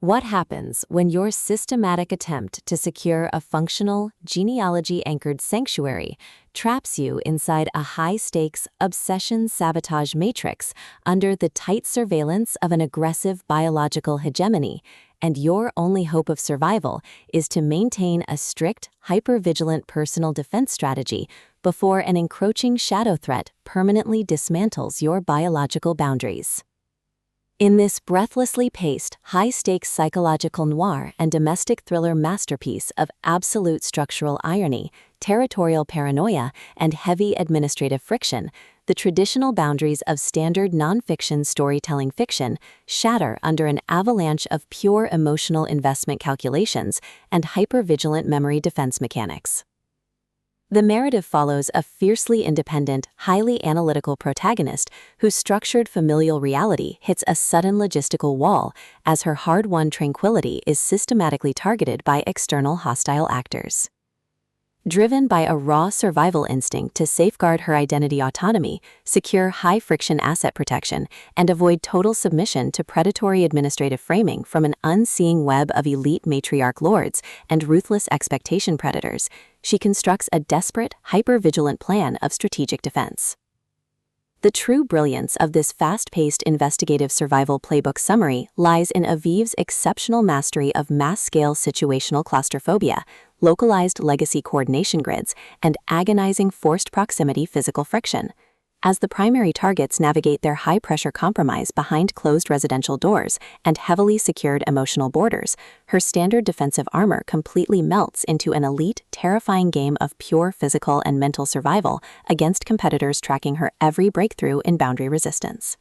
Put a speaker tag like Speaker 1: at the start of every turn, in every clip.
Speaker 1: What happens when your systematic attempt to secure a functional, genealogy-anchored sanctuary traps you inside a high-stakes, obsession-sabotage matrix under the tight surveillance of an aggressive biological hegemony, and your only hope of survival is to maintain a strict, hyper-vigilant personal defense strategy before an encroaching shadow threat permanently dismantles your biological boundaries? In this breathlessly paced, high-stakes psychological noir and domestic thriller masterpiece of absolute structural irony, territorial paranoia, and heavy administrative friction, the traditional boundaries of standard nonfiction storytelling fiction shatter under an avalanche of pure emotional investment calculations and hyper-vigilant memory defense mechanics. The narrative follows a fiercely independent, highly analytical protagonist whose structured familial reality hits a sudden logistical wall as her hard-won tranquility is systematically targeted by external hostile actors. Driven by a raw survival instinct to safeguard her identity autonomy, secure high-friction asset protection, and avoid total submission to predatory administrative framing from an unseeing web of elite matriarch lords and ruthless expectation predators, she constructs a desperate, hyper-vigilant plan of strategic defense. The true brilliance of this fast-paced investigative survival playbook summary lies in Aviv's exceptional mastery of mass-scale situational claustrophobia, localized legacy coordination grids, and agonizing forced proximity physical friction. As the primary targets navigate their high-pressure compromise behind closed residential doors and heavily secured emotional borders, her standard defensive armor completely melts into an elite, terrifying game of pure physical and mental survival against competitors tracking her every breakthrough in boundary resistance.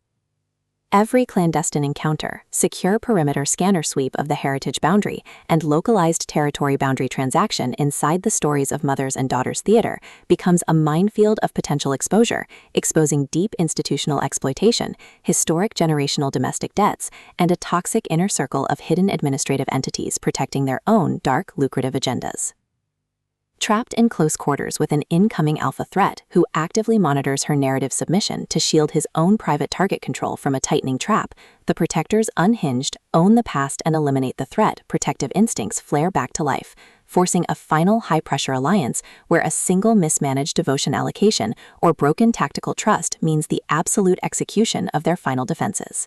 Speaker 1: Every clandestine encounter, secure perimeter scanner sweep of the heritage boundary, and localized territory boundary transaction inside the stories of mothers and daughters theater becomes a minefield of potential exposure, exposing deep institutional exploitation, historic generational domestic debts, and a toxic inner circle of hidden administrative entities protecting their own dark, lucrative agendas. Trapped in close quarters with an incoming alpha threat who actively monitors her narrative submission to shield his own private target control from a tightening trap, the protector's unhinged, own the past and eliminate the threat protective instincts flare back to life, forcing a final high-pressure alliance where a single mismanaged devotion allocation or broken tactical trust means the absolute execution of their final defenses.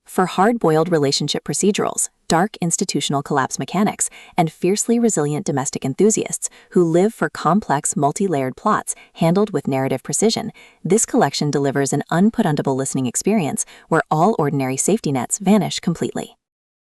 Speaker 1: For hard-boiled relationship procedurals, dark institutional collapse mechanics, and fiercely resilient domestic enthusiasts who live for complex, multi-layered plots handled with narrative precision, this collection delivers an unputdownable listening experience where all ordinary safety nets vanish completely.